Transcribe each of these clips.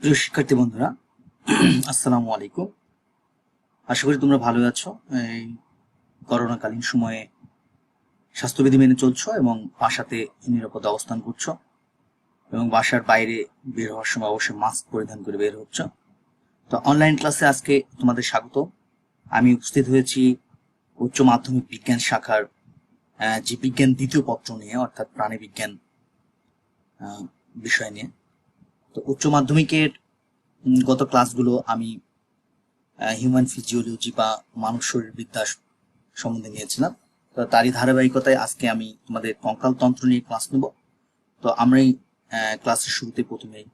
প্রিয় শিক্ষার্থী বন্ধুরা, আসসালামু আলাইকুম। আশা করি তোমরা ভালো আছো। এই করোনাকালীন সময়ে স্বাস্থ্যবিধি মেনে চলছো এবং বাসাতে নিরাপদ অবস্থান করছো এবং বাসার বাইরে বের হওয়ার সময় অবশ্যই মাস্ক পরিধান করে বের হচ্ছ। তো অনলাইন ক্লাসে আজকে তোমাদের স্বাগত। আমি উপস্থিত হয়েছি উচ্চ মাধ্যমিক বিজ্ঞান শাখার জীববিজ্ঞান দ্বিতীয় পত্র নিয়ে, অর্থাৎ প্রাণীবিজ্ঞান বিষয় নিয়ে। তো উচ্চ মাধ্যমিকের গত ক্লাসগুলো আমি হিউম্যান ফিজিওলজি বা মানব শরীরবিদ্যা সম্বন্ধে নিয়েছিলাম। তো তারই ধারাবাহিকতায় আজকে আমি তোমাদের কঙ্কাল তন্ত্র নিয়ে ক্লাস নেব। তো আমরা এই ক্লাসের শুরুতে প্রথমেই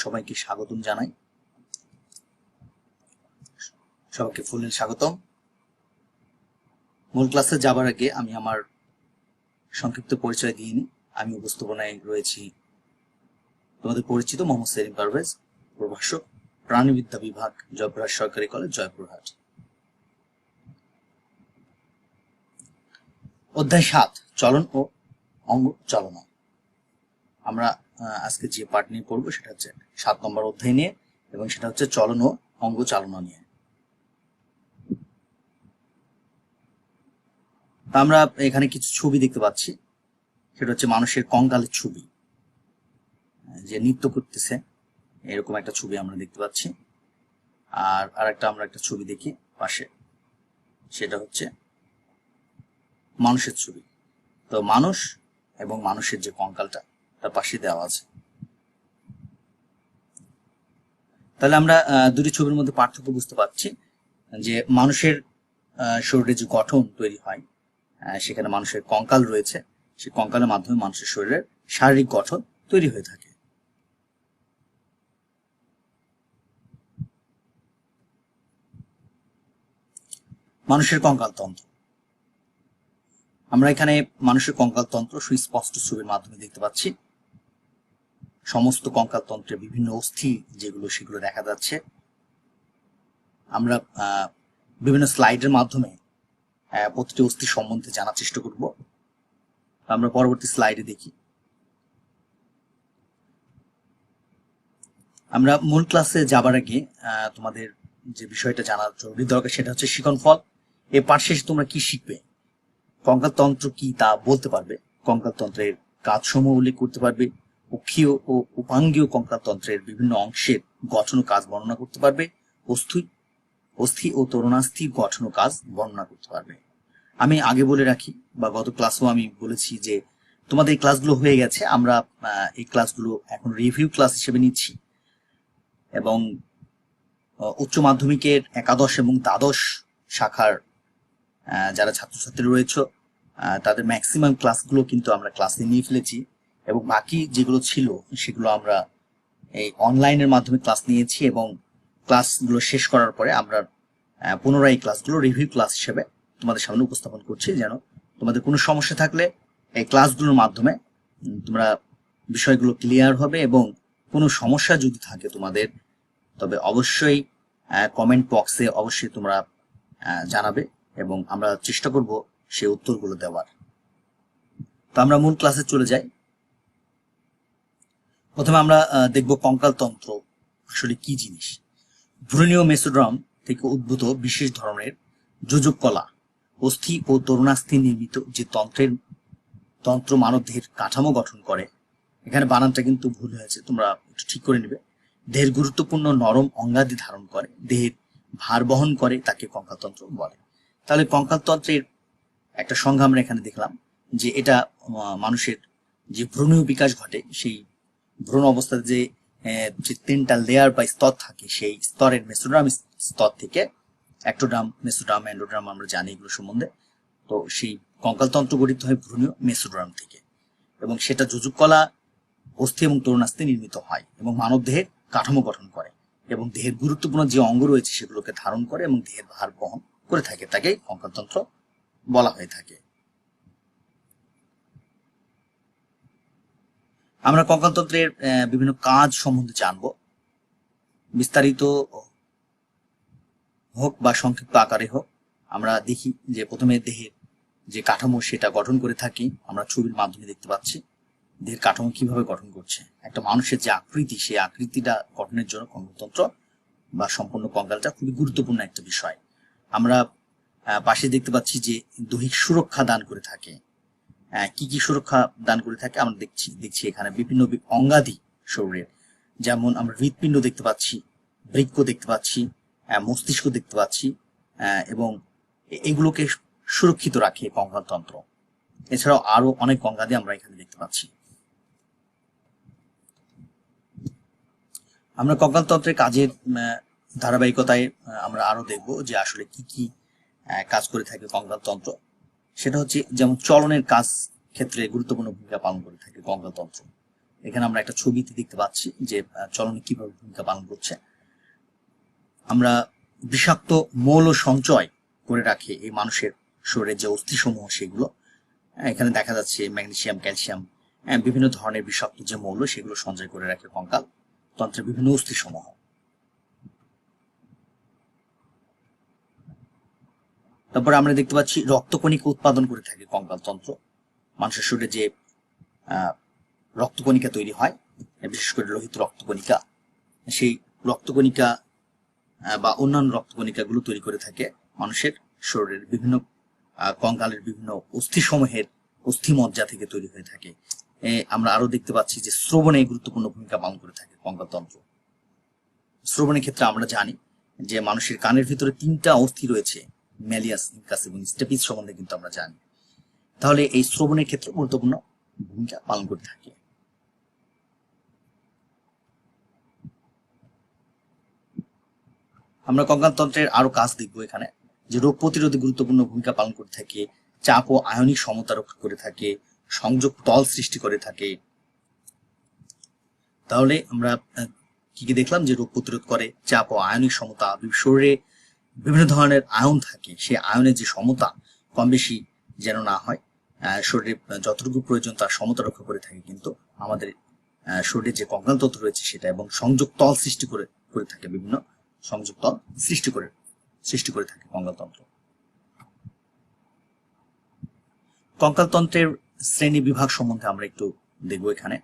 সবাইকে স্বাগতম জানাই। সবাইকে ফুলের স্বাগতম। মূল ক্লাসে যাবার আগে আমি আমার সংক্ষিপ্ত পরিচয় দিয়ে নিই। আমি উপস্থাপনায় রয়েছি তোমাদের পরিচিত মোহাম্মদ সেলিম পারভেজ, প্রভাষক, প্রাণীবিদ্যা বিভাগ, জয়পুরহাট সরকারি কলেজ, জয়পুরহাট। অধ্যায় 7, চলন ও অঙ্গ চালনা। আমরা আজকে যে পাঠ নিয়ে পড়বো সেটা হচ্ছে 7 নম্বর অধ্যায় নিয়ে, এবং সেটা হচ্ছে চলন ও অঙ্গ চালনা নিয়ে। তা আমরা এখানে কিছু ছবি দেখতে পাচ্ছি। সেটা হচ্ছে মানুষের কঙ্কালের ছবি, যে নৃত্য করতেছে এরকম একটা ছবি আমরা দেখতে পাচ্ছি। আর আমরা একটা ছবি দেখি পাশে, সেটা হচ্ছে মানুষের ছবি। তো মানুষ এবং মানুষের যে কঙ্কালটা তার পাশে দেওয়া আছে। তাহলে আমরা দুটি ছবির মধ্যে পার্থক্য বুঝতে পারছি যে মানুষের শরীরে যে গঠন তৈরি হয়, সেখানে মানুষের কঙ্কাল রয়েছে। সেই কঙ্কালের মাধ্যমে মানুষের শরীরের শারীরিক গঠন তৈরি হয়ে থাকে। মানুষের কঙ্কাল তন্ত্র, আমরা এখানে মানুষের কঙ্কাল তন্ত্র সুস্পষ্ট ছবির মাধ্যমে দেখতে পাচ্ছি। সমস্ত কঙ্কাল তন্ত্রের বিভিন্ন অস্থি যেগুলো, সেগুলো দেখা যাচ্ছে। আমরা বিভিন্ন স্লাইডের মাধ্যমে প্রতিটি অস্থি সম্বন্ধে জানার চেষ্টা করব। আমরা পরবর্তী স্লাইডে দেখি। আমরা মূল ক্লাসে যাবার আগে তোমাদের যে বিষয়টা জানার জরুরি দরকার সেটা হচ্ছে শিকনফল। এই পাঠ শেষে তোমরা কি শিখবে? কঙ্কাল তন্ত্র কি তা বলতে পারবে, কঙ্কাল তন্ত্রের কাজসমূহ উল্লেখ করতে পারবে, অক্ষীয় ও উপাঙ্গীয় কঙ্কাল তন্ত্রের বিভিন্ন অংশের গঠন ও কাজ বর্ণনা করতে পারবে, অস্থি ও তরুণাস্থির গঠন ও কাজ বর্ণনা করতে পারবে। আমি আগে বলে রাখি, বা গত ক্লাসেও আমি বলেছি যে তোমাদের এই ক্লাসগুলো হয়ে গেছে। আমরা এই ক্লাসগুলো এখন রিভিউ ক্লাস হিসেবে নিচ্ছি, এবং উচ্চ মাধ্যমিকের একাদশ এবং দ্বাদশ শাখার যারা ছাত্রছাত্রী রয়েছে তাদের ম্যাক্সিমাম ক্লাসগুলো কিন্তু আমরা ক্লাসে নিয়ে ফেলেছি, এবং বাকি যেগুলো ছিল সেগুলো আমরা এই অনলাইনের মাধ্যমে ক্লাস নিয়েছি, এবং ক্লাসগুলো শেষ করার পরে আমরা পুনরায় এই ক্লাসগুলো রিভিউ ক্লাস হিসেবে তোমাদের সামনে উপস্থাপন করছি, যেন তোমাদের কোনো সমস্যা থাকলে এই ক্লাসগুলোর মাধ্যমে তোমরা বিষয়গুলো ক্লিয়ার হবে। এবং কোনো সমস্যা যদি থাকে তোমাদের, তবে অবশ্যই কমেন্ট বক্সে অবশ্যই তোমরা জানাবে, এবং আমরা চেষ্টা করব সেই উত্তরগুলো দেওয়ার। তো আমরা মূল ক্লাসে চলে যাই। প্রথমে আমরা দেখব কঙ্কাল তন্ত্র আসলে কি জিনিস। ভ্রূণীয় মেসোড্রাম থেকে উদ্ভূত বিশেষ ধরনের যোজক কলা, অস্থি ও তরুণাস্থি নির্মিত যে তন্ত্র মানবদেহের কাঠামো গঠন করে। এখানে বানানটা কিন্তু ভুল হয়েছে, তোমরা একটু ঠিক করে নিবে। দেহের গুরুত্বপূর্ণ নরম অঙ্গাদি ধারণ করে, দেহের ভার বহন করে, তাকে কঙ্কালতন্ত্র বলে। তাহলে কঙ্কালতন্ত্রের একটা সংজ্ঞা আমরা এখানে দেখলাম, যে এটা মানুষের যে ভ্রূণীয় বিকাশ ঘটে, সেই ভ্রূণ অবস্থাতে যে 3টা লেয়ার বা স্তর থাকে, সেই স্তরের মেসোড্রাম স্তর থেকে অ্যাক্টোডার্ম, মেসোড্রাম, এন্ডোড্রাম আমরা জানি এগুলো সম্বন্ধে। তো সেই কঙ্কালতন্ত্র গঠিত হয় ভ্রূণীয় মেসোড্রাম থেকে, এবং সেটা যোজক কলা, অস্থি এবং তরুণাস্থি নির্মিত হয়, এবং মানব দেহের কাঠামো গঠন করে, এবং দেহের গুরুত্বপূর্ণ যে অঙ্গ রয়েছে সেগুলোকে ধারণ করে এবং দেহের ভার বহন করে থাকে, তাকে কঙ্কালতন্ত্র বলা হয়ে থাকে। আমরা কঙ্কালতন্ত্রের বিভিন্ন কাজ সম্বন্ধে জানব, বিস্তারিত হোক বা সংক্ষিপ্ত আকারে হোক। আমরা দেখি যে প্রথমে দেহের যে কাঠামো সেটা গঠন করে থাকি, আমরা ছবির মাধ্যমে দেখতে পাচ্ছি দেহের কাঠামো কিভাবে গঠন করছে। একটা মানুষের যে আকৃতি, সেই আকৃতিটা গঠনের জন্য কঙ্কালতন্ত্র বা সম্পূর্ণ কঙ্কালটা খুবই গুরুত্বপূর্ণ একটা বিষয়। আমরা পাশে দেখতে পাচ্ছি যে দৈহিক সুরক্ষা দান করে থাকে। কি কি সুরক্ষা দান করে থাকে আমরা দেখছি এখানে বিভিন্ন অঙ্গাদি শরীরের, যেমন আমরা হৃৎপিণ্ড দেখতে পাচ্ছি, বৃক্ক দেখতে পাচ্ছি, মস্তিষ্ক দেখতে পাচ্ছি, এবং এগুলোকে সুরক্ষিত রাখে কঙ্কালতন্ত্র। এছাড়াও আরো অনেক অঙ্গাদি আমরা এখানে দেখতে পাচ্ছি। আমরা কঙ্কালতন্ত্রের কাজের ধারাবাহিকতায় আমরা আরো দেখব যে আসলে কি কি কাজ করে থাকে কঙ্কালতন্ত্র। সেটা হচ্ছে যেমন চলনের কাজ ক্ষেত্রে গুরুত্বপূর্ণ ভূমিকা পালন করে থাকে কঙ্কালতন্ত্র। এখানে আমরা একটা ছবিতে দেখতে পাচ্ছি যে চলনে কিভাবে ভূমিকা পালন করছে। আমরা বিষাক্ত মৌল সঞ্চয় করে রাখে এই মানুষের শরীরের যে অস্থিসমূহ, সেগুলো এখানে দেখা যাচ্ছে ম্যাগনেসিয়াম, ক্যালসিয়াম, বিভিন্ন ধরনের বিষাক্ত যে মৌল, সেগুলো সঞ্চয় করে রাখে কঙ্কাল তন্ত্রের বিভিন্ন অস্থিসমূহ। তারপরে আমরা দেখতে পাচ্ছি রক্তকণিকা উৎপাদন করে থাকে কঙ্কালতন্ত্র। মানুষের শরীরে যে রক্তকণিকা তৈরি হয়, বিশেষ করে লোহিত রক্তকণিকা, সেই রক্তকণিকা বা অন্যান্য রক্তকণিকাগুলো তৈরি করে থাকে মানুষের শরীরের বিভিন্ন কঙ্কালের বিভিন্ন অস্থিসমূহের অস্থিমজ্জা থেকে তৈরি হয়ে থাকে। আমরা আরো দেখতে পাচ্ছি যে শ্রবণে গুরুত্বপূর্ণ ভূমিকা পালন করে থাকে কঙ্কালতন্ত্র। শ্রবণের ক্ষেত্রে আমরা জানি যে মানুষের কানের ভিতরে 3টা অস্থি রয়েছে, ম্যালিয়াস, ইনকাস এবং স্টেপিস সম্বন্ধে কিন্তু আমরা জানি। তাহলে এই শ্রবণের ক্ষেত্রে গুরুত্বপূর্ণ ভূমিকা পালন করে থাকে। আমরা কঙ্কালতন্ত্রের আরো কাজ দেখবো এখানে, যে রোগ প্রতিরোধে গুরুত্বপূর্ণ ভূমিকা পালন করে থাকে, চাপ ও আয়নিক সমতা রক্ষা করে থাকে, সংযোগ তল সৃষ্টি করে থাকে। তাহলে আমরা কি কি দেখলাম, যে রোগ প্রতিরোধ করে, চাপ ও আয়নিক সমতা, শরীরে বিভিন্ন ধরনের আয়ন থাকে, সেই আয়নের যে সমতা কম বেশি যেন না হয়, শরীরে যতটুকু প্রয়োজন তার সমতা রক্ষা করে থাকে কিন্তু আমাদের শরীরে যে কঙ্কালতন্ত্র রয়েছে সেটা, এবং সংযোগ তল সৃষ্টি করে থাকে, বিভিন্ন সংযোগ তল সৃষ্টি করে থাকে কঙ্কালতন্ত্র। কঙ্কালতন্ত্রের শ্রেণী বিভাগ সম্বন্ধে আমরা একটু দেখবো এখানে।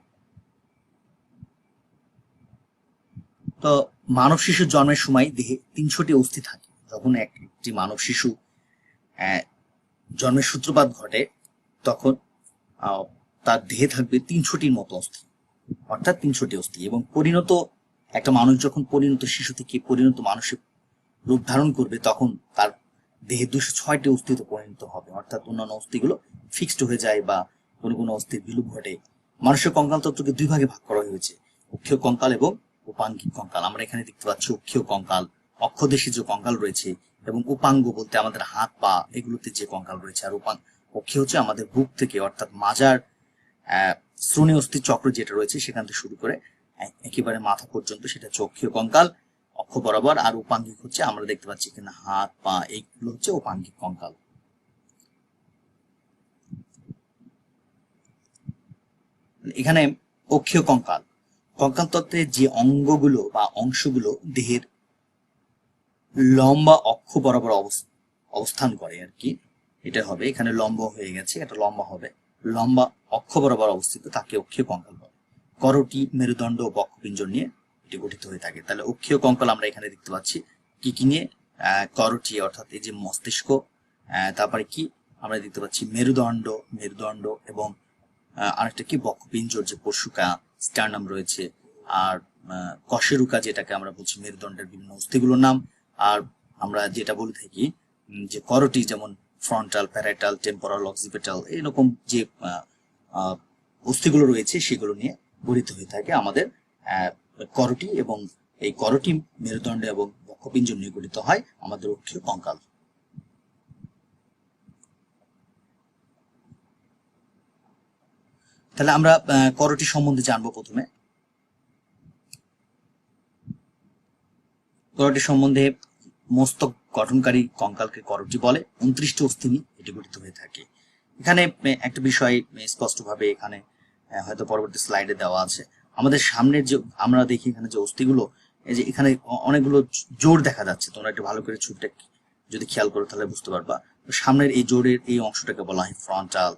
তো মানব শিশুর জন্মের সময় দেহে 300টি অস্থি থাকে। যখন একটি মানব শিশু জন্মের সূত্রপাত ঘটে, তখন তার দেহে থাকবে 300টির মতো অস্থি, অর্থাৎ 300টি অস্থি। এবং একটা মানুষ যখন পরিণত শিশু থেকে পরিণত মানুষের রূপ ধারণ করবে, তখন তার দেহে 206টি অস্থিতে পরিণত হবে, অর্থাৎ অন্যান্য অস্থিগুলো ফিক্সড হয়ে যায় বা কোনো অস্থির বিলুপ ঘটে। মানুষের কঙ্কালতন্ত্রকে 2 ভাগে ভাগ করা হয়েছে, অক্ষীয় কঙ্কাল এবং উপাঙ্গিক কঙ্কাল। আমরা এখানে দেখতে পাচ্ছি অক্ষীয় কঙ্কাল, অক্ষদেশী যে কঙ্কাল রয়েছে, এবং উপাঙ্গ বলতে আমাদের হাত পা এগুলোতে যে কঙ্কাল রয়েছে। আর অক্ষীয় হচ্ছে আমাদের বুক থেকে, অর্থাৎ মাজার শ্রোণী অস্থি চক্র যেটা রয়েছে সেখান থেকে শুরু করে একেবারে মাথা পর্যন্ত, সেটা হচ্ছে অক্ষীয় কঙ্কাল অক্ষ বরাবর। আর উপাঙ্গিক হচ্ছে আমরা দেখতে পাচ্ছি এখানে হাত পা, এইগুলো হচ্ছে উপাঙ্গিক কঙ্কাল। এখানে অক্ষীয় কঙ্কাল, কঙ্কালতন্ত্রের যে অঙ্গগুলো বা অংশগুলো দেহের লম্বা অক্ষ বরাবর অবস্থান করে আর কি, এটা হবে এখানে লম্ব হয়ে গেছে, এটা লম্বা হবে, লম্বা অক্ষ বরাবর অবস্থিত, তাকে অক্ষীয় কঙ্কাল বলে। করটি, মেরুদণ্ড ও বক্ষপিঞ্জর নিয়ে এটি গঠিত হয়ে থাকে। তাহলে অক্ষীয় কঙ্কাল আমরা এখানে দেখতে পাচ্ছি কি কি নিয়ে, করটি অর্থাৎ এই যে মস্তিষ্ক, তারপরে কি আমরা দেখতে পাচ্ছি মেরুদণ্ড এবং আরেকটা কি বক্ষপিঞ্জর, যে পশুকা স্টার্নাম রয়েছে, আর কশেরুকা যেটাকে আমরা বলছি মেরুদণ্ডের বিভিন্ন অস্থিগুলোর নাম। আর আমরা যেটা বলে থাকি যে করটি, যেমন ফ্রন্টাল, প্যারাইটাল, টেম্পোরাল, অক্সিপিটাল, এরকম যে অস্থিগুলো রয়েছে সেগুলো নিয়ে গঠিত হয়ে থাকে আমাদের করটি, এবং এই করটি, মেরুদণ্ড এবং বক্ষপিঞ্জর নিয়ে গঠিত হয় আমাদের অক্ষীয় কঙ্কাল। তাহলে আমরা করটি সম্বন্ধে জানবো। প্রথমে করটি সম্বন্ধে, মস্তক গঠনকারী কঙ্কালকে করটি বলে। 29টি অস্থি নিয়ে এটি গঠিত হয়ে থাকে। এখানে একটা বিষয় স্পষ্টভাবে এখানে হয়তো পরবর্তী স্লাইডে দেওয়া আছে, আমাদের সামনের যে আমরা দেখি এখানে যে অস্থিগুলো, এই যে এখানে অনেকগুলো জোর দেখা যাচ্ছে, তোমরা একটু ভালো করে ছবিটা যদি খেয়াল করো তাহলে বুঝতে পারবা। সামনের এই জোরের এই অংশটাকে বলা হয় ফ্রন্টাল,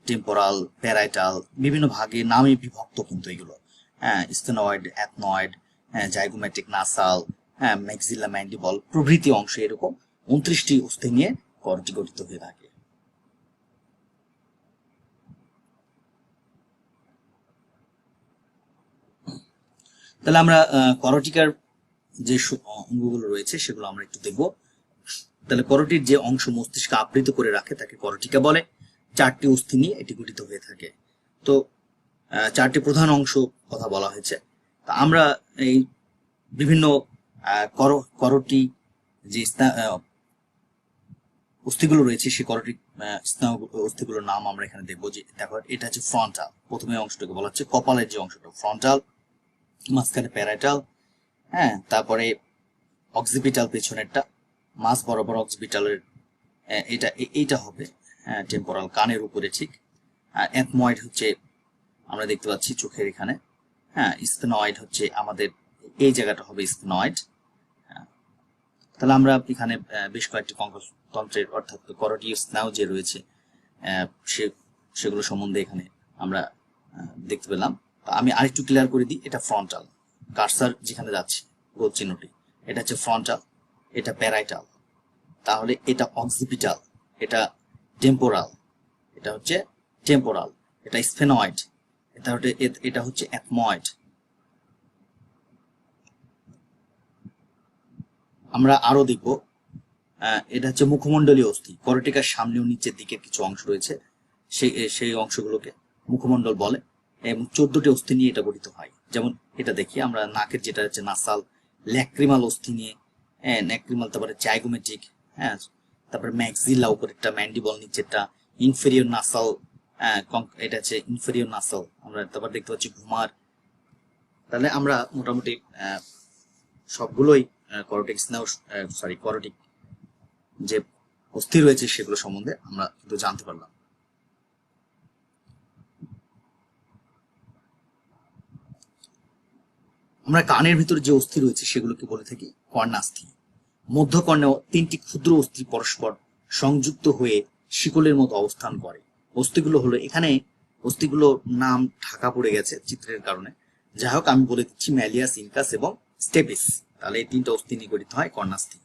টেম্পোরাল, প্যারাইটাল, বিভিন্ন ভাগে নামে বিভক্ত কিন্তু এগুলো। স্টেনয়েড, অ্যাথনয়েড, জাইগোমেটিক নাসাল, ম্যাক্সিলা ম্যান্ডিবল প্রভৃতি অংশ এরকম 29টি অস্থি নিয়ে করটি গঠিত হয়ে থাকে। তাহলে আমরা করটিকার যে অঙ্গগুলো রয়েছে সেগুলো আমরা একটু দেখব। তাহলে করটির যে অংশ মস্তিষ্কে আবৃত করে রাখে তাকে করটিকা বলে। 4টি অস্থি নিয়ে এটি গঠিত হয়ে থাকে। তো 4টি প্রধান অংশ কথা বলা হয়েছে। তা আমরা এই বিভিন্ন করটি যে অস্থিগুলো রয়েছে সেই করটিক অস্থিগুলোর নাম আমরা এখানে দেখবো। যে দেখো এটা হচ্ছে ফ্রন্টাল, প্রথমে অংশটাকে বলা হচ্ছে কপালের যে অংশটা ফ্রন্টাল, মাঝখানে প্যারাইটাল, তারপরে অক্সিপিটাল পেছনেরটা, মাঝ বরাবর অক্সিপিটালের এইটা হবে টেম্পোরাল, কানের উপরে ঠিক। আর এথময়েড হচ্ছে আমরা দেখতে পাচ্ছি চোখের এখানে। স্ফেনয়েড হচ্ছে আমাদের এই জায়গাটা হবে স্ফেনয়েড। তাহলে আমরা এখানে বেশ কয়েকটি কঙ্কতন্ত্রের অর্থাৎ করটিক স্নায়ু যে রয়েছে সেগুলো সম্বন্ধে এখানে আমরা দেখতে পেলাম। আমি আরেকটু ক্লিয়ার করে দিই, এটা ফ্রন্টাল, কার্সার যেখানে যাচ্ছে গোল চিহ্নটি, এটা হচ্ছে ফ্রন্টাল, এটা প্যারাইটাল, তাহলে এটা অক্সিপিটাল, এটা টেম্পোরাল, এটা হচ্ছে টেম্পোরাল, এটা স্ফেনয়েড, এটা হচ্ছে এথময়েড। আমরা আরো দেখব, এটা হচ্ছে মুখমণ্ডলীয় অস্থি। করটিকার সামনে ও নিচের দিকে কিছু অংশ রয়েছে, সেই অংশগুলোকে মুখমণ্ডল বলে এবং 14টি অস্থি নিয়ে এটা গঠিত হয়। যেমন এটা দেখি আমরা নাকের যেটা হচ্ছে নাসাল, ল্যাক্রিমাল অস্থি নিয়ে, ল্যাক্রিমাল, তারপরে জাইগোমেটিক, তারপরে ম্যাক্সিলা উপরেরটা, ম্যান্ডিবল নিচেরটা, ইনফেরিয়র নাসাল, এটা হচ্ছে ইনফেরিয়র নাসাল। আমরা তারপর দেখতে পাচ্ছি ঘুমার। তাহলে আমরা মোটামুটি সবগুলোই করটিক স্নায়ু করটিক যে অস্থি রয়েছে সেগুলো সম্বন্ধে আমরা কিন্তু জানতে পারলাম। আমরা কানের ভিতরে যে অস্থি রয়েছে সেগুলোকে বলে থাকি কর্ণাস্থি। মধ্যকর্ণে 3টি ক্ষুদ্র অস্থি পরস্পর সংযুক্ত হয়ে শিকলের মতো অবস্থান করে। অস্থিগুলো হলো, এখানে অস্থিগুলোর নাম ঢাকা পড়ে গেছে চিত্রের কারণে, যাই হোক আমি বলে দিচ্ছি ম্যালিয়াস, ইনকাস এবং স্টেপিস। তাহলে এই 3টা অস্থি নিয়ে গঠিত হয় কর্ণাস্থি।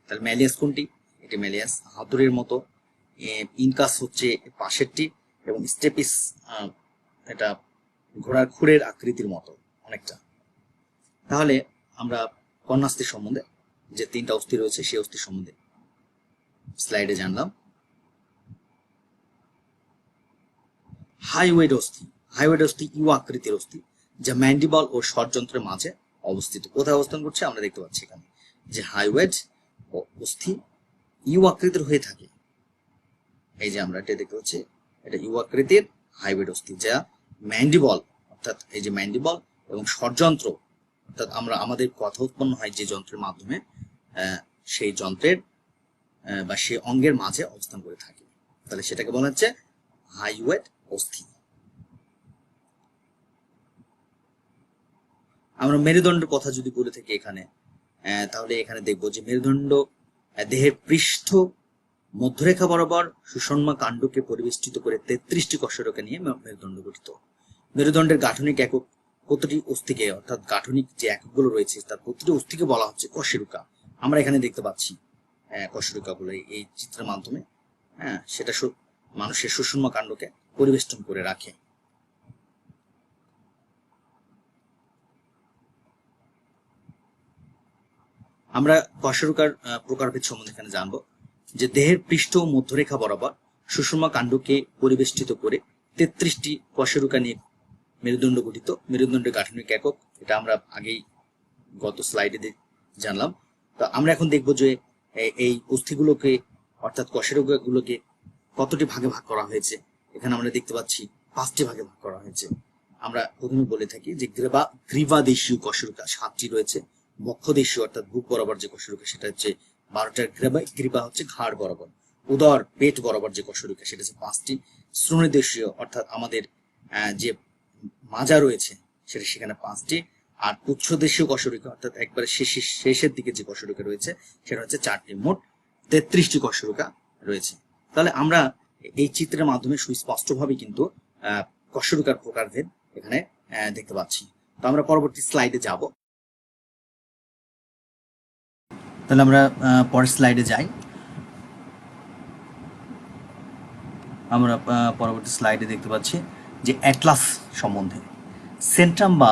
তাহলে ম্যালিয়াস কোনটি? এটি ম্যালিয়াস হাতুড়ির মতো, ইনকাস হচ্ছে পাশেরটি, এবং স্টেপিস এটা ঘোড়ার খুরের আকৃতির মতো অনেকটা। তাহলে আমরা কর্ণাস্থি সম্বন্ধে যে 3টা অস্থি রয়েছে সেই অস্থি সম্বন্ধে স্লাইডে জানলাম। হাইওয়েড অস্থি। হাইওয়েড অস্থি ইউ আকৃতির অস্থি, যা ম্যান্ডিবল ও ষড়যন্ত্রের মাঝে অবস্থিত। কোথায় অবস্থান করছে আমরা দেখতে পাচ্ছি এখানে যে হাইওয়েড অস্থি ইউ আকৃতির হয়ে থাকে। এই যে আমরা এটা দেখতে পাচ্ছি, এটা ইউ আকৃতির হাইওয়েড অস্থি, যা ম্যান্ডিবল অর্থাৎ এই যে ম্যান্ডিবল এবং ষড়যন্ত্র অর্থাৎ আমরা আমাদের কথা উৎপন্ন হয় যে যন্ত্রের মাধ্যমে, সেই যন্ত্রের বা সেই অঙ্গের মাঝে অবস্থান করে থাকে। তাহলে সেটাকে বলা হচ্ছে হাইওয়েড অস্থি। আমরা মেরুদণ্ডের কথা যদি বলে থাকি এখানে, তাহলে এখানে দেখবো যে মেরুদণ্ড দেহের পৃষ্ঠ মধ্যরেখা বরাবর সুষমা কাণ্ডকে পরিবেষ্টিত করে 33টি কশেরুকা নিয়ে মেরুদণ্ড গঠিত। মেরুদণ্ডের গাঠনিক একক প্রতিটি অস্থিকে, অর্থাৎ গাঠনিক যে এককগুলো রয়েছে তার প্রতিটি অস্থিকে বলা হচ্ছে কশেরুকা। আমরা এখানে দেখতে পাচ্ছি কশেরুকা গুলো এই চিত্রের মাধ্যমে, সেটা মানুষের সুষমা কাণ্ডকে পরিবেষ্টন করে রাখে। আমরা কশেরুকার প্রকারভেদ সম্বন্ধে এখানে জানবো যে দেহের পৃষ্ঠ ও মধ্যরেখা বরাবর সুষমা কাণ্ডকে পরিবেষ্টিত করে 33টি কশেরুকা নিয়ে মেরুদণ্ড গঠিত। মেরুদণ্ডের গাঠনিক একক এটা আমরা আগেই গত স্লাইডে জানলাম। তো আমরা এখন দেখবো যে এই অস্থিগুলোকে অর্থাৎ কশেরুকাগুলোকে কতটি ভাগে ভাগ করা হয়েছে। এখানে আমরা দেখতে পাচ্ছি 5টি ভাগে ভাগ করা হয়েছে। আমরা প্রথমে বলে থাকি যে গ্রীবাদেশীয় কশেরুকা 7টি রয়েছে, বক্ষদেশীয় অর্থাৎ বুক বরাবর যে কশেরুকা সেটা হচ্ছে 12টার, গ্রীবা হচ্ছে ঘাড় বরাবর, উদর পেট বরাবর যে কশেরুকা সেটা হচ্ছে 5টি, শ্রোণীদেশীয় অর্থাৎ আমাদের যে মাজা রয়েছে সেটা সেখানে 5টি, আর উচ্চদেশীয় কশেরুকা অর্থাৎ একবারে শেষের দিকে যে কশেরুকা রয়েছে সেটা হচ্ছে 4টি। মোট 33টি কশেরুকা রয়েছে। তাহলে আমরা এই চিত্রের মাধ্যমে সুস্পষ্টভাবে কিন্তু কশেরুকার প্রকারভেদ এখানে দেখতে পাচ্ছি। তো আমরা পরবর্তী স্লাইডে যাব। তাহলে আমরা পরের স্লাইডে যাই। আমরা পরবর্তী স্লাইডে দেখতে পাচ্ছি যে অ্যাটলাস সম্বন্ধে। সেন্ট্রাম বা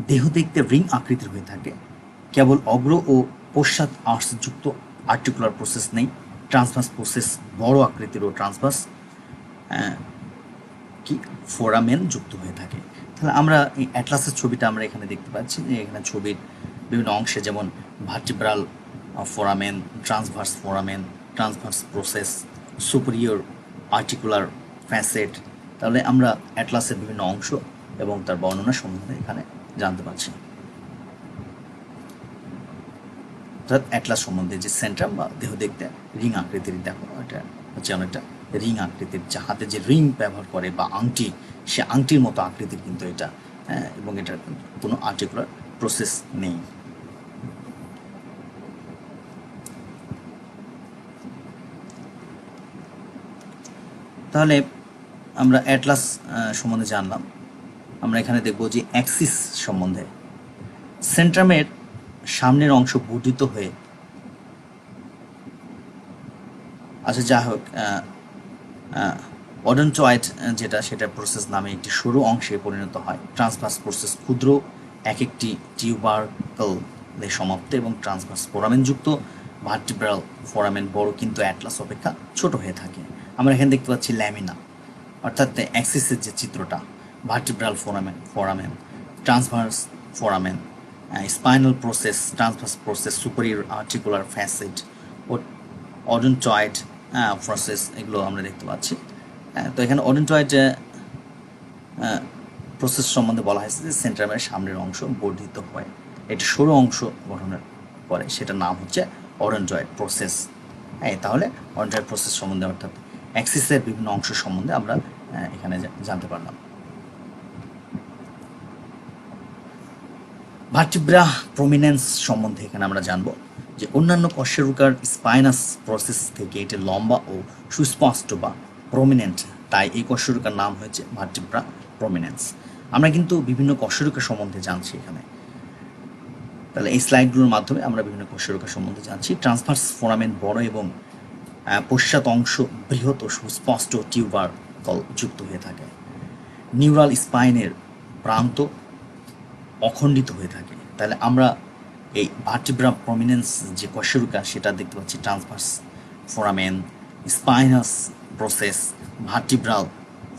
দেহ দেখতে রিং আকৃতির হয়ে থাকে, কেবল অগ্র ও পশ্চাৎ আর্সযুক্ত আর্টিকুলার প্রসেস নেই। ট্রান্সভার্স প্রসেস বড় আকৃতির ও ট্রান্সভার্স কি ফোরামেন যুক্ত হয়ে থাকে। তাহলে আমরা এই অ্যাটলাসের ছবিটা আমরা এখানে দেখতে পাচ্ছি যে এখানে ছবির বিভিন্ন অংশে যেমন vertebral foramen, transverse foramen, transverse process, superior articular facet. তাহলে আমরা অ্যাটলাসের বিভিন্ন অংশ এবং তার বর্ণনা সম্বন্ধে এখানে জানতে পারছি। অর্থাৎ অ্যাটলাস সম্বন্ধে যে সেন্ট্রাম বা দেহ দেখতে রিং আকৃতির, দেখো এটা হচ্ছে অনেকটা রিং আকৃতির, যা হাতে যে রিং ব্যবহার করে বা আংটি, সে আংটির মতো আকৃতির কিন্তু এটা, এবং এটার কোনো আর্টিকুলার প্রসেস নেই। তাহলে আমরা অ্যাটলাস সম্বন্ধে জানলাম। আমরা এখানে দেখব যে অ্যাক্সিস সম্বন্ধে। সেন্ট্রামের সামনের অংশ বর্ধিত হয়ে, আচ্ছা যা হোক, অডন্টয়েড যেটা, সেটা প্রসেস নামে একটি সরু অংশে পরিণত হয়। ট্রান্সভার্স প্রসেস ক্ষুদ্র এক একটি টিউবারকল সমাপ্ত এবং ট্রান্সভার্স ফোরামেনযুক্ত। ভার্টিব্রাল ফোরামেন বড় কিন্তু অ্যাটলাস অপেক্ষা ছোট হয়ে থাকে। আমরা এখানে দেখতে পাচ্ছি ল্যামিনা, অর্থাৎ অ্যাক্সিসের যে চিত্রটা, vertebral foramen, transverse foramen, spinal process, transverse process, superior articular facet ও অডন্টয়েড প্রসেস, এগুলো আমরা দেখতে পাচ্ছি। তো এখানে অডন্টয়েড প্রসেস সম্বন্ধে বলা হয়েছে যে সেন্ট্রামের সামনের অংশ বর্ধিত হয়, এটি সরু অংশ গঠনের করে, সেটার নাম হচ্ছে অডন্টয়েড প্রসেস। তাহলে অডন্টয়েড প্রসেস সম্বন্ধে, অর্থাৎ অ্যাক্সিসের বিভিন্ন অংশ সম্বন্ধে আমরা এখানে জানতে পারলাম। ভার্টিব্রা প্রমিনেন্স সম্বন্ধে এখানে আমরা জানবো যে অন্যান্য কশেরুকার স্পাইনাস প্রসেস থেকে এটি লম্বা ও সুস্পষ্ট বা প্রমিনেন্ট, তাই এই কশেরুকার নাম হয়েছে ভার্টিব্রা প্রমিনেন্স। আমরা কিন্তু বিভিন্ন কশেরুকা সম্বন্ধে জানছি এখানে। তাহলে এই স্লাইডগুলোর মাধ্যমে আমরা বিভিন্ন কশেরুকা সম্বন্ধে জানছি। ট্রান্সভার্স ফোরামেন বড় এবং পশ্চাৎ অংশ বৃহৎ ও সুস্পষ্ট টিউবারকল যুক্ত হয়ে থাকে। নিউরাল স্পাইনের প্রান্ত অখণ্ডিত হয়ে থাকে। তাহলে আমরা এই ভার্টিব্রা প্রমিনেন্স যে কশেরুকা, সেটা দেখতে পাচ্ছি transverse foramen, spinous process, vertebral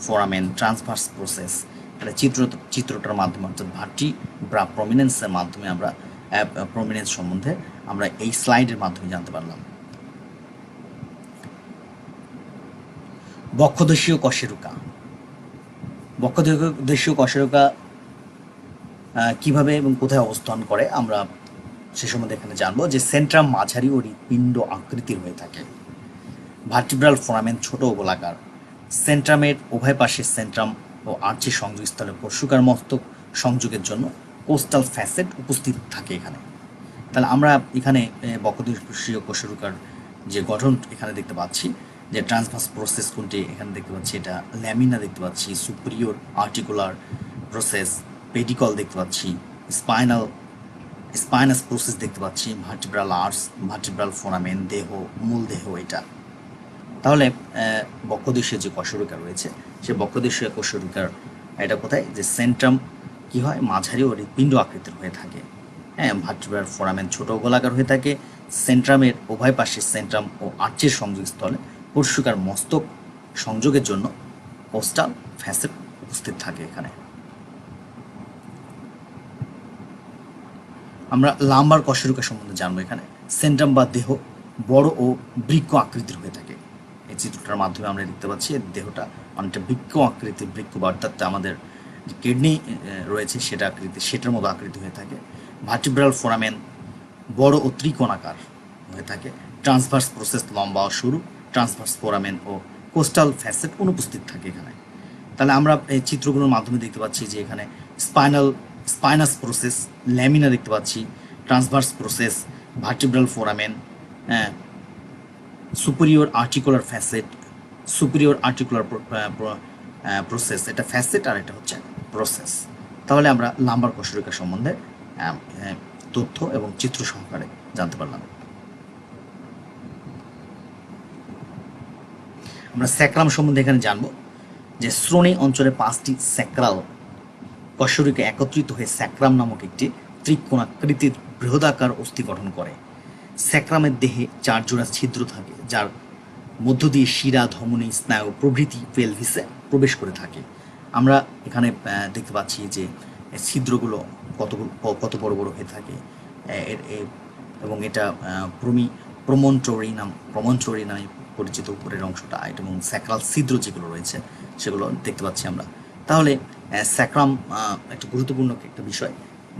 foramen, transverse process. তাহলে চিত্রটার মাধ্যমে, অর্থাৎ ভার্টিব্রা প্রমিনেন্সের মাধ্যমে আমরা প্রমিনেন্স সম্বন্ধে আমরা এই স্লাইডের মাধ্যমে জানতে পারলাম। বক্ষদেশীয় কশেরুকা। বক্ষদেশীয় কশেরুকা কিভাবে এবং কোথায় অবস্থান করে আমরা সে সম্বন্ধে এখানে জানবো। যে সেন্ট্রাম মাঝারি ও হৃৎপিণ্ড আকৃতির হয়ে থাকে। ভার্টিব্রাল ফোরামেন ছোট ও গোলাকার। সেন্ট্রামের উভয় পাশে সেন্ট্রাম ও আর্চের সংযোগস্থলে পরশুকার মস্তক সংযোগের জন্য কোস্টাল ফ্যাসেট উপস্থিত থাকে এখানে। তাহলে আমরা এখানে বক্ষদেশীয় কশেরুকার যে গঠন এখানে দেখতে পাচ্ছি, যে ট্রান্সভার্স প্রসেস কোনটি এখানে দেখতে পাচ্ছি, এটা ল্যামিনা দেখতে পাচ্ছি, সুপিরিয়র আর্টিকুলার প্রসেস, পেডিকল দেখতে পাচ্ছি, স্পাইনাস প্রসেস দেখতে পাচ্ছি, ভার্টিব্রাল আর্চ, ভার্টিব্রাল ফোরামেন, দেহ, মূল দেহ এটা। তাহলে বক্ষদেশীয় যে কশেরুকা রয়েছে, সে বক্ষদেশীয় কশেরুকার এটা কোথায়, যে সেন্ট্রাম কি হয়, মাঝারি ও হৃৎপিণ্ড আকৃতির হয়ে থাকে। ভার্টিব্রাল ফোরামেন ছোট গোলাকার হয়ে থাকে। সেন্ট্রামের উভয় পাশে সেন্ট্রাম ও আর্চের সংযোগস্থলে পরশুকার মস্তক সংযোগের জন্য কোস্টাল ফ্যাসেট উপস্থিত থাকে এখানে। আমরা লাম্বার কশেরুকা সম্বন্ধে জানবো এখানে। সেন্ট্রাম বা দেহ বড় ও বৃক্ক আকৃতির হয়ে থাকে। এই চিত্রটার মাধ্যমে আমরা দেখতে পাচ্ছি দেহটা অনেকটা বৃক্ক আকৃতির, বৃক্ক বা অর্থাৎ আমাদের যে কিডনি রয়েছে সেটা আকৃতি, সেটার মতো আকৃতি হয়ে থাকে। ভার্টিব্রাল ফোরামেন বড় ও ত্রিকোণাকার হয়ে থাকে। ট্রান্সভার্স প্রসেস লম্বা ও সরু। ট্রান্সভার্স ফোরামেন ও কোস্টাল ফ্যাসেট অনুপস্থিত থাকে এখানে। তাহলে আমরা এই চিত্রগুলোর মাধ্যমে দেখতে পাচ্ছি যে এখানে স্পাইনাস প্রসেস, ল্যামিনা দেখতে পাচ্ছি, transverse process, vertebral foramen, superior articular facet, superior articular process, এটা ফ্যাসেট আর এটা হচ্ছে প্রসেস। তাহলে আমরা লাম্বার কশেরুকা সম্বন্ধে তথ্য এবং চিত্র সহকারে জানতে পারলাম। আমরা স্যাক্রাম সম্বন্ধে এখানে জানবো যে শ্রোণী অঞ্চলে 5টি স্যাক্রাল কশেরুকা একত্রিত হয়ে স্যাক্রাম নামক একটি ত্রিকোণাকৃতির বৃহদাকার অস্থি গঠন করে। স্যাক্রামের দেহে 4 জোড়া ছিদ্র থাকে, যার মধ্য দিয়ে শিরা, ধমনী, স্নায়ু প্রভৃতি পেলভিসে প্রবেশ করে থাকে। আমরা এখানে দেখতে পাচ্ছি যে ছিদ্রগুলো কত বড় বড় হয়ে থাকে, এবং এটা প্রমন্টরি নামে পরিচিত উপরের অংশটা, এবং স্যাক্রাল ছিদ্র যেগুলো রয়েছে সেগুলো দেখতে পাচ্ছি আমরা। তাহলে স্যাক্রাম একটা গুরুত্বপূর্ণ একটা বিষয়,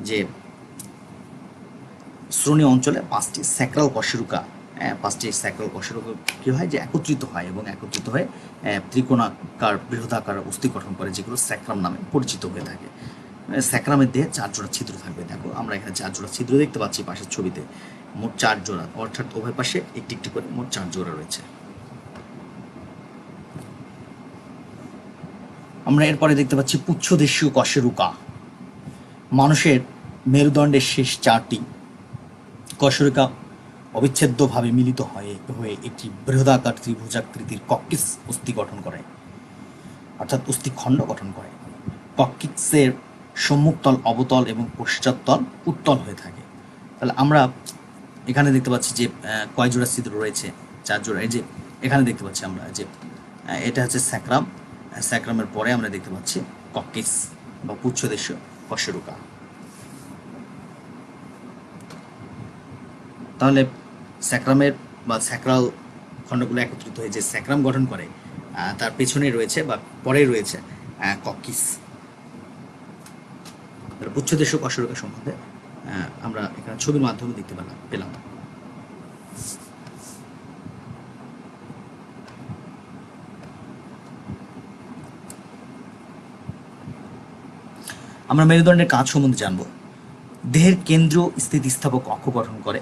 যে শ্রোণী অঞ্চলে 5টি স্যাক্রাল কশেরুকা কি হয়, যে একত্রিত হয় এবং একত্রিত হয়ে ত্রিকোণাকার বৃহদাকার অস্থি গঠন করে, যেগুলো স্যাক্রাম নামে পরিচিত হয়ে থাকে। স্যাক্রামের দেহে 4 জোড়া ছিদ্র থাকবে। দেখো আমরা এখানে 4 জোড়া ছিদ্র দেখতে পাচ্ছি পাশের ছবিতে, মোট 4 জোড়া, অর্থাৎ উভয় পাশে একটি একটি করে মোট 4 জোড়া রয়েছে। আমরা এরপরে দেখতে পাচ্ছি পুচ্ছদেশীয় কশেরুকা। মানুষের মেরুদণ্ডের শেষ 4টি কশেরুকা অবিচ্ছেদ্যভাবে মিলিত হয়ে একটি বৃহদাকার ত্রিভুজাকৃতির কক্কিস অস্থি গঠন করে, অর্থাৎ অস্থিখণ্ড গঠন করে। কক্কিসের সম্মুখতল অবতল এবং পশ্চাৎতল উত্তল হয়ে থাকে। তাহলে আমরা এখানে দেখতে পাচ্ছি যে কয় জোড়া ছিদ্র রয়েছে, 4 জোড়া। এই যে এখানে দেখতে পাচ্ছি আমরা যে এটা হচ্ছে স্যাক্রাম, স্যাক্রামের পরে আমরা দেখতে পাচ্ছি কক্কিস বা পুচ্ছদেশীয় কশেরুকা। তাহলে স্যাক্রামের বা স্যাক্রাল খণ্ডগুলো একত্রিত হয়ে যে স্যাক্রাম গঠন করে, তার পেছনে রয়েছে বা পরে রয়েছে কক্কিস। পুচ্ছদেশীয় কশেরুকা সম্বন্ধে আমরা এখানে ছবির মাধ্যমে দেখতে পেলাম। আমরা মেরুদণ্ডের কাজ সম্বন্ধে জানব। দেহের কেন্দ্র স্থিতিস্থাপক অক্ষ গঠন করে,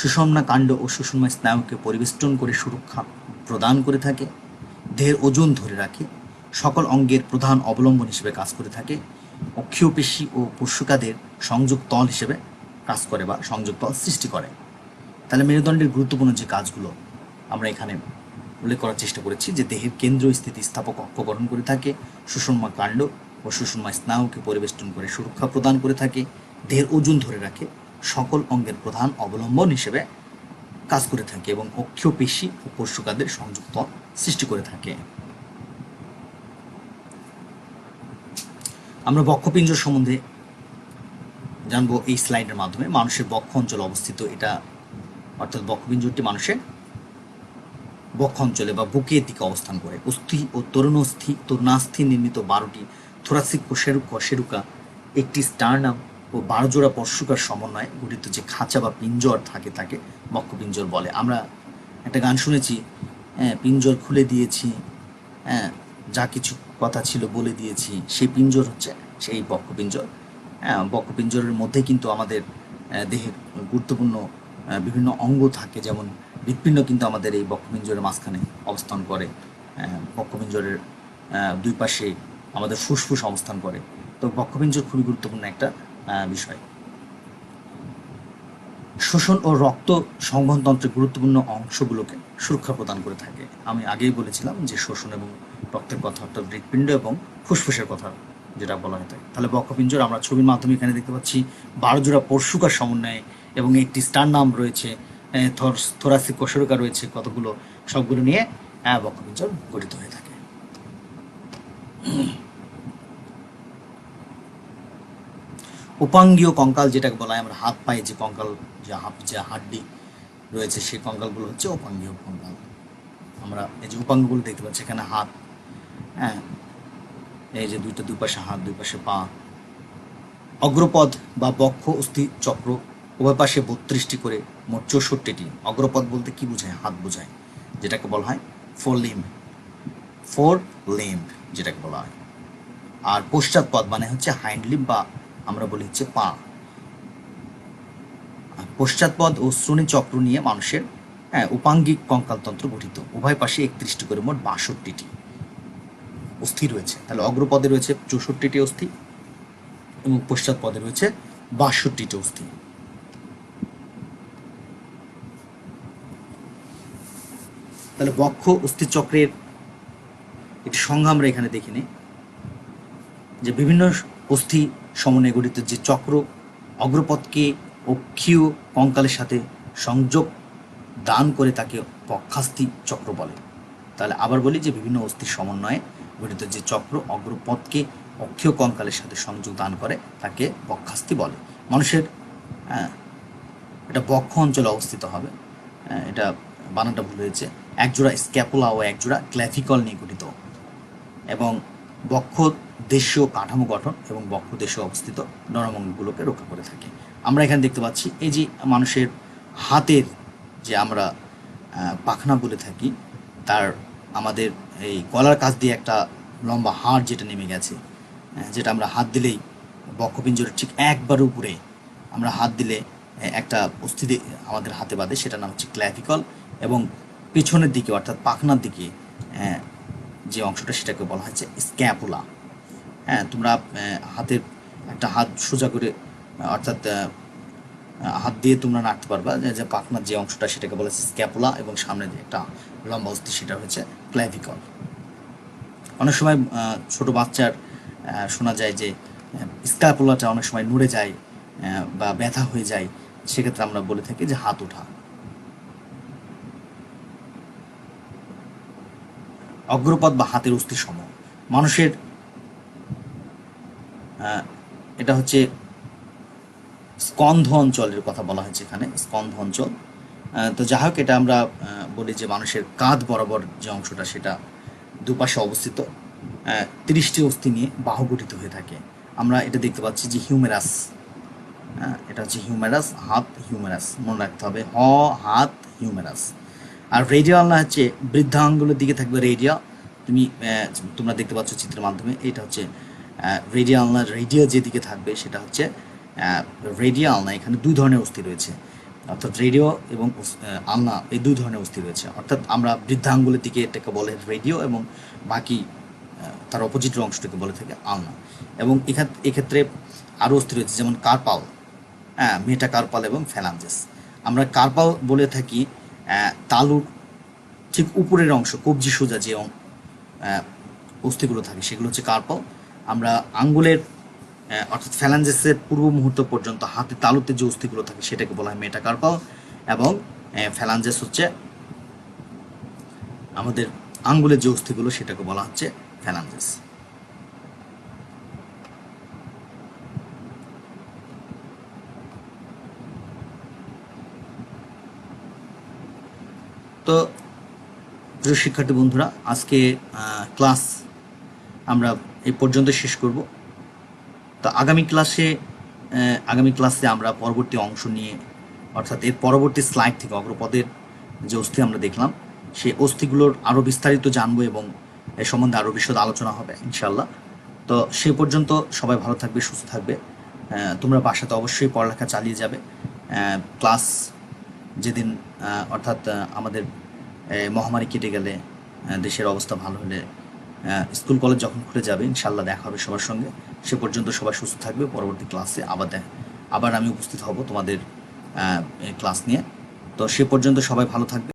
সুষুম্না কাণ্ড ও সুষুম্না স্নায়ুকে পরিবেষ্টন করে সুরক্ষা প্রদান করে থাকে, দেহের ওজন ধরে রাখে, সকল অঙ্গের প্রধান অবলম্বন হিসেবে কাজ করে থাকে, অক্ষীয় পেশী ও পশুকাদের সংযোগ তল হিসেবে কাজ করে বা সংযোগ তল সৃষ্টি করে। তাহলে মেরুদণ্ডের গুরুত্বপূর্ণ যে কাজগুলো আমরা এখানে উল্লেখ করার চেষ্টা করেছি, যে দেহের কেন্দ্র স্থিতিস্থাপক অক্ষ গঠন করে থাকে, সুষুম্না কাণ্ড ও সুষুম্না স্নায়ুকে পরিবেষ্টন করে সুরক্ষা প্রদান করে থাকে, দেহের ওজন ধরে রাখে, সকল অঙ্গের প্রধান অবলম্বন হিসেবে কাজ করে থাকে এবং অক্ষীয় পেশী ও পশুকাদের সংযোগ তল সৃষ্টি করে থাকে। আমরা বক্ষপিঞ্জর সম্বন্ধে জানবো এই স্লাইডের মাধ্যমে। মানুষের বক্ষ অঞ্চলে অবস্থিত এটা, অর্থাৎ বক্ষপিঞ্জরটি মানুষের বক্ষ অঞ্চলে বা বুকের দিকে অবস্থান করে। অস্থি ও তরুণাস্থি নির্মিত 12টি থোরাসিক কশেরুকা, একটি স্টার্নাম ও 12 জোড়া পর্শুকার সমন্বয়ে গঠিত যে খাঁচা বা পিঞ্জর থাকে তাকে বক্ষপিঞ্জর বলে। আমরা একটা গান শুনেছি, পিঞ্জর খুলে দিয়েছি, যা কিছু কথা ছিল বলে দিয়েছি, সেই পিঞ্জর হচ্ছে সেই বক্ষপিঞ্জর। বক্ষপিঞ্জরের মধ্যে কিন্তু আমাদের দেহের গুরুত্বপূর্ণ বিভিন্ন অঙ্গ থাকে, যেমন হৃৎপিণ্ড কিন্তু আমাদের এই বক্ষপিঞ্জরের মাঝখানে অবস্থান করে। বক্ষপিঞ্জরের 2 পাশে আমাদের ফুসফুস অবস্থান করে। তো বক্ষপিঞ্জর খুবই গুরুত্বপূর্ণ একটা বিষয়। শোষণ ও রক্ত সংবহনতন্ত্রের গুরুত্বপূর্ণ অংশগুলোকে সুরক্ষা প্রদান করে থাকে। আমি আগেই বলেছিলাম যে শোষণ এবং রক্তের কথা, অর্থাৎ হৃৎপিণ্ড এবং ফুসফুসের কথা যেটা বলা হয়ে থাকে। তাহলে বক্ষপিঞ্জর আমরা ছবির মাধ্যমে এখানে দেখতে পাচ্ছি 12 জোড়া পর্শুকার সমন্বয়ে এবং একটি স্টার্নাম রয়েছে, থোরাসিক কশেরুকা রয়েছে কতগুলো, সবগুলো নিয়ে বক্ষপিঞ্জর গঠিত হয়ে থাকে। উপাঙ্গীয় কঙ্কাল যেটাকে বলা হয়, আমরা হাত পায়ে যে কঙ্কাল, যে হাড্ডি রয়েছে সেই কঙ্কালগুলো হচ্ছে উপাঙ্গীয় কঙ্কাল। আমরা এই যে উপাঙ্গগুলো দেখতে পাচ্ছি এখানে হাত, এই যে দুই পাশে হাত, 2 পাশে পা। অগ্রপদ বা বক্ষ অস্থি চক্র উভয় পাশে 32টি করে মোট 64টি। অগ্রপদ বলতে কি বোঝায়? হাত বোঝায়, যেটাকে বলা হয় ফোর লিম্ব যেটাকে বলা হয়। আর পশ্চাৎপদ মানে হচ্ছে হাইন্ড লিম্ব বা আমরা বলি হচ্ছে পা। পশ্চাৎপদ ও শ্রোণী চক্র নিয়ে মানুষের হ্যাঁ, উপাঙ্গিক কঙ্কালতন্ত্র গঠিত, উভয় পাশে 31টি করে, মোট 62টি অস্থি রয়েছে। তাহলে অগ্রপদে রয়েছে 64টি অস্থি এবং পশ্চাৎ পদে রয়েছে 62টি অস্থি। তাহলে বক্ষ অস্থি চক্রের একটি সংজ্ঞা আমরা এখানে দেখে নিই, যে বিভিন্ন অস্থি সমন্বয়ে গঠিত যে চক্র অগ্রপথকে অক্ষীয় কঙ্কালের সাথে সংযোগ দান করে তাকে বক্ষাস্থি চক্র বলে। তাহলে আবার বলি যে বিভিন্ন অস্থির সমন্বয়ে গঠিত যে চক্র অগ্রপথকে অক্ষীয় কঙ্কালের সাথে সংযোগ দান করে তাকে বক্ষাস্থি বলে। মানুষের এটা বক্ষ অঞ্চলে অবস্থিত হবে, এটা বানানটা ভুল হয়েছে, একজোড়া স্ক্যাপুলা ও একজোড়া ক্ল্যাভিকল নিয়ে গঠিত, এবং বক্ষ দেশীয় কাঠামো গঠন এবং বক্ষ দেশীয় অবস্থিত নরমঙ্গলগুলোকে রক্ষা করে থাকে। আমরা এখানে দেখতে পাচ্ছি এই যে মানুষের হাতের যে আমরা পাখনা বলে থাকি, তার আমাদের এই গলার কাছ দিয়ে একটা লম্বা হাড় যেটা নেমে গেছে, যেটা আমরা হাত দিলেই বক্ষপিঞ্জরের ঠিক একবার উপরে আমরা হাত দিলে একটা অস্থি আমাদের হাতে বাঁধে, সেটার নাম হচ্ছে ক্ল্যাভিকল, এবং পেছনের দিকে অর্থাৎ পাখনার দিকে যে অংশটা সেটাকে বলা হচ্ছে স্ক্যাপুলা। হ্যাঁ, তোমরা হাতের একটা হাত সোজা করে অর্থাৎ হাত দিয়ে তোমরা নাড়তে পারবা, যে পাখনার যে অংশটা সেটাকে বলা হচ্ছে স্ক্যাপুলা, এবং সামনে যে একটা লম্বা অস্থি সেটা হচ্ছে ক্ল্যাভিকল। অনেক সময় ছোট বাচ্চার শোনা যায় যে স্ক্যাপুলাটা অনেক সময় নড়ে যায় বা ব্যথা হয়ে যায়, সেক্ষেত্রে আমরা বলে থাকি যে হাত ওঠা। অগ্রপদ বা হাতের অস্থি সমূহ মানুষের এটা হচ্ছে স্কন্ধ অঞ্চলের কথা বলা হয়েছে এখানে, স্কন্ধ অঞ্চল। তো যাই হোক, এটা আমরা বলি যে মানুষের কাঁধ বরাবর যে অংশটা সেটা দুপাশে অবস্থিত 30টি অস্থি নিয়ে বাহু গঠিত হয়ে থাকে। আমরা এটা দেখতে পাচ্ছি যে হিউমেরাস, এটা হচ্ছে হিউমেরাস, হাত হিউমেরাস, মনে রাখতে হবে, হাত হিউমেরাস। আর রেডিয়াল না হচ্ছে বৃদ্ধাঙ্গুলের দিকে থাকবে রেডিয়া, তোমরা দেখতে পাচ্ছ চিত্রের মাধ্যমে, এটা হচ্ছে রেডিয়াল না, রেডিয়া যেদিকে থাকবে সেটা হচ্ছে রেডিয়াল না। এখানে দুই ধরনের অস্থি রয়েছে, অর্থাৎ রেডিও এবং আলনা, এই দুই ধরনের অস্থি রয়েছে। অর্থাৎ আমরা বৃদ্ধাঙ্গুলের দিকে এটাকে বলে রেডিও, এবং বাকি তার অপোজিটের অংশটাকে বলে থাকে আলনা। এবং এক্ষেত্রে আরও অস্থি রয়েছে, যেমন কার্পাল, মেটাকার্পাল এবং ফ্যালাঞ্জেস। আমরা কার্পাল বলে থাকি তালুর ঠিক উপরের অংশ, কবজি সোজা যে অস্থিগুলো থাকে সেগুলো হচ্ছে কার্পাল। আমরা আঙ্গুলের অর্থাৎ ফ্যালাঞ্জেসের পূর্ব মুহূর্ত পর্যন্ত হাতে তালুতে যে অস্থিগুলো থাকে সেটাকে বলা হয় মেটাকার্পাল, এবং ফ্যালাঞ্জেস হচ্ছে আমাদের আঙ্গুলের যে অস্থিগুলো সেটাকে বলা হচ্ছে ফ্যালাঞ্জেস। তো প্রিয় শিক্ষার্থী বন্ধুরা, আজকে ক্লাস আমরা এই পর্যন্ত শেষ করব। তো আগামী ক্লাসে আমরা পরবর্তী অংশ নিয়ে, অর্থাৎ এর পরবর্তী স্লাইড থেকে অগ্রপদের যে অস্থি আমরা দেখলাম সেই অস্থিগুলোর আরও বিস্তারিত জানবো এবং এ সম্বন্ধে আরও বিশদ আলোচনা হবে ইনশাল্লাহ। তো সে পর্যন্ত সবাই ভালো থাকবে, সুস্থ থাকবে। তোমরা বাসাতে অবশ্যই পড়ালেখা চালিয়ে যাবে। ক্লাস যেদিন অর্থাৎ আমাদের মহামারী কেটে গেলে, দেশের অবস্থা ভালো হলে, স্কুল কলেজ যখন খুলে যাবে ইনশাল্লাহ দেখা হবে সবার সঙ্গে। সে পর্যন্ত সবাই সুস্থ থাকবে। পরবর্তী ক্লাসে আবার আমি উপস্থিত হব তোমাদের ক্লাস নিয়ে। তো সে পর্যন্ত সবাই ভালো থাকবে।